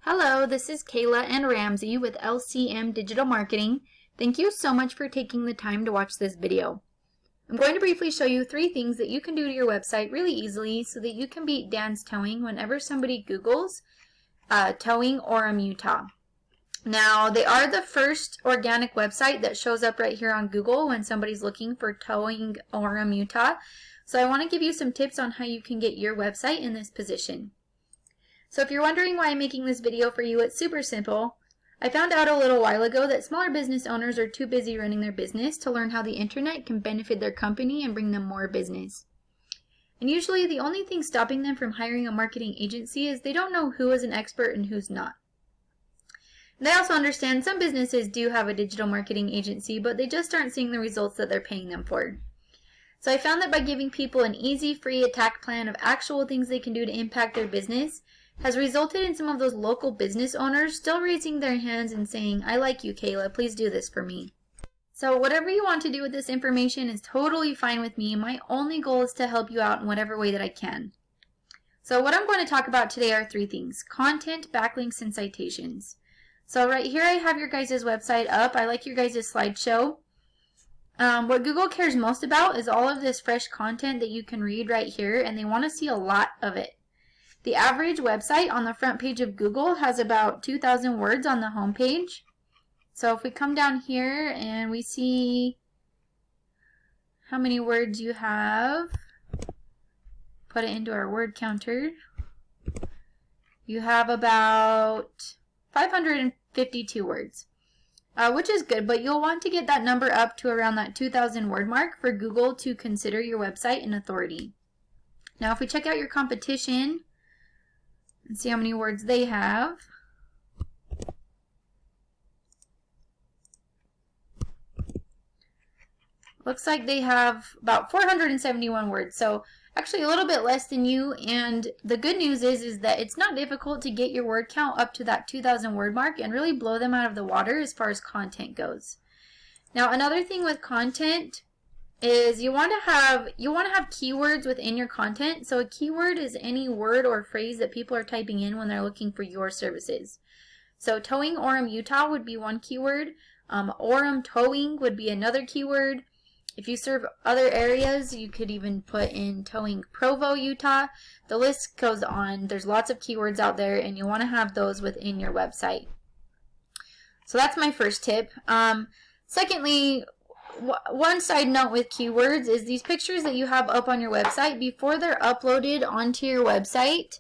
Hello, this is Kayla and Ramsey with LCM Digital Marketing. Thank you so much for taking the time to watch this video. I'm going to briefly show you 3 things that you can do to your website really easily so that you can beat Dan's Towing whenever somebody Googles Towing Orem Utah. Now, they are the first organic website that shows up right here on Google when somebody's looking for Towing Orem Utah. So I want to give you some tips on how you can get your website in this position. So if you're wondering why I'm making this video for you, it's super simple. I found out a little while ago that smaller business owners are too busy running their business to learn how the internet can benefit their company and bring them more business. And usually the only thing stopping them from hiring a marketing agency is they don't know who is an expert and who's not. And I also understand some businesses do have a digital marketing agency, but they just aren't seeing the results that they're paying them for. So I found that by giving people an easy, free attack plan of actual things they can do to impact their business has resulted in some of those local business owners still raising their hands and saying, "I like you, Kayla, please do this for me." So whatever you want to do with this information is totally fine with me. My only goal is to help you out in whatever way that I can. So what I'm going to talk about today are 3 things: content, backlinks, and citations. So right here I have your guys' website up. I like your guys' slideshow. What Google cares most about is all of this fresh content that you can read right here, and they want to see a lot of it. The average website on the front page of Google has about 2,000 words on the home page. So if we come down here and we see how many words you have, put it into our word counter, you have about 552 words, which is good, but you'll want to get that number up to around that 2,000 word mark for Google to consider your website an authority. Now if we check out your competition and see how many words they have, looks like they have about 471 words, so actually a little bit less than you. And the good news is that it's not difficult to get your word count up to that 2,000 word mark and really blow them out of the water as far as content goes. Now another thing with content is you want to have keywords within your content. So a keyword is any word or phrase that people are typing in when they're looking for your services. So Towing Orem Utah would be one keyword. Orem Towing would be another keyword. If you serve other areas, you could even put in Towing Provo, Utah. The list goes on. There's lots of keywords out there, and you want to have those within your website. So that's my first tip. Secondly, one side note with keywords is these pictures that you have up on your website, before they're uploaded onto your website,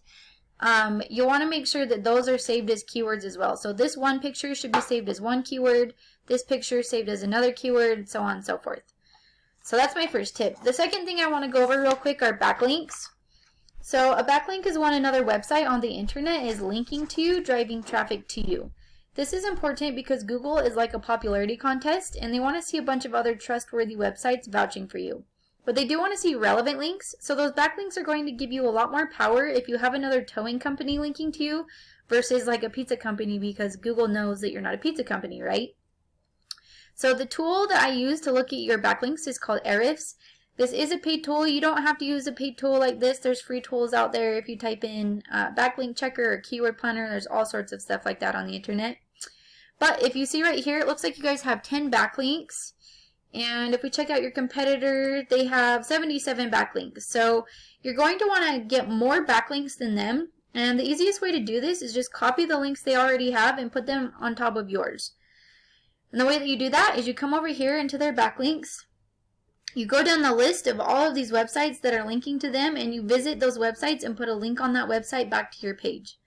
you want to make sure that those are saved as keywords as well. So this one picture should be saved as one keyword, this picture saved as another keyword, so on and so forth. So that's my first tip. The second thing I want to go over real quick are backlinks. So a backlink is when another website on the internet is linking to you, driving traffic to you. This is important because Google is like a popularity contest, and they want to see a bunch of other trustworthy websites vouching for you. But they do want to see relevant links, so those backlinks are going to give you a lot more power if you have another towing company linking to you versus like a pizza company, because Google knows that you're not a pizza company, right? So the tool that I use to look at your backlinks is called Ahrefs. This is a paid tool. You don't have to use a paid tool like this. There's free tools out there. If you type in backlink checker or keyword planner, there's all sorts of stuff like that on the internet. But if you see right here, it looks like you guys have 10 backlinks. And if we check out your competitor, they have 77 backlinks. So you're going to want to get more backlinks than them. And the easiest way to do this is just copy the links they already have and put them on top of yours. And the way that you do that is you come over here into their backlinks. You go down the list of all of these websites that are linking to them, and you visit those websites and put a link on that website back to your page.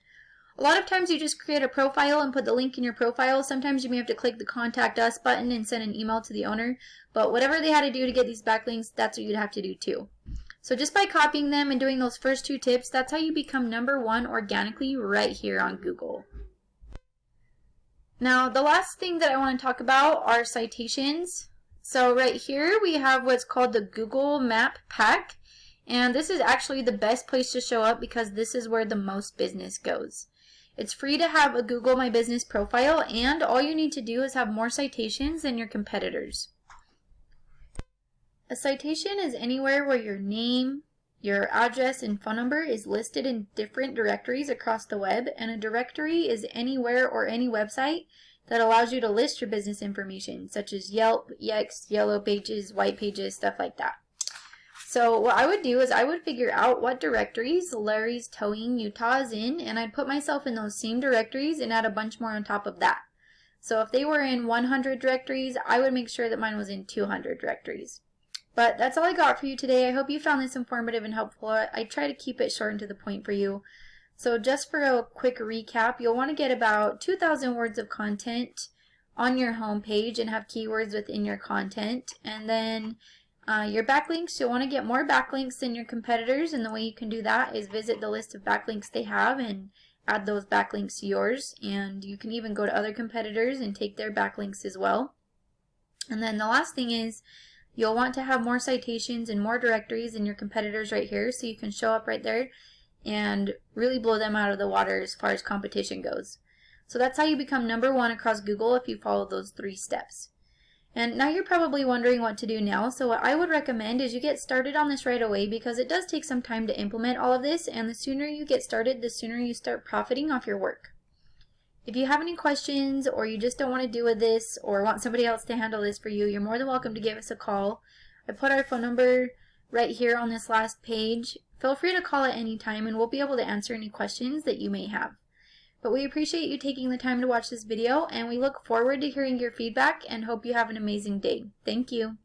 A lot of times you just create a profile and put the link in your profile. Sometimes you may have to click the Contact Us button and send an email to the owner. But whatever they had to do to get these backlinks, that's what you'd have to do too. So just by copying them and doing those first 2 tips, that's how you become #1 organically right here on Google. Now the last thing that I want to talk about are citations. So right here we have what's called the Google Map Pack, and this is actually the best place to show up because this is where the most business goes. It's free to have a Google My Business profile, and all you need to do is have more citations than your competitors. A citation is anywhere where your name, Your address and phone number is listed in different directories across the web, and a directory is anywhere or any website that allows you to list your business information, such as Yelp, Yext, Yellow Pages, White Pages, stuff like that. So what I would do is I would figure out what directories Larry's Towing Utah is in, and I'd put myself in those same directories and add a bunch more on top of that. So if they were in 100 directories, I would make sure that mine was in 200 directories. But that's all I got for you today. I hope you found this informative and helpful. I try to keep it short and to the point for you. So just for a quick recap, you'll want to get about 2,000 words of content on your home page and have keywords within your content. And then your backlinks, you'll want to get more backlinks than your competitors, and the way you can do that is visit the list of backlinks they have and add those backlinks to yours. And you can even go to other competitors and take their backlinks as well. And then the last thing is you'll want to have more citations and more directories than your competitors right here, so you can show up right there and really blow them out of the water as far as competition goes. So that's how you become #1 across Google if you follow those 3 steps. And now you're probably wondering what to do now, so what I would recommend is you get started on this right away, because it does take some time to implement all of this, and the sooner you get started, the sooner you start profiting off your work. If you have any questions, or you just don't want to deal with this or want somebody else to handle this for you, you're more than welcome to give us a call. I put our phone number right here on this last page. Feel free to call at any time and we'll be able to answer any questions that you may have. But we appreciate you taking the time to watch this video, and we look forward to hearing your feedback and hope you have an amazing day. Thank you.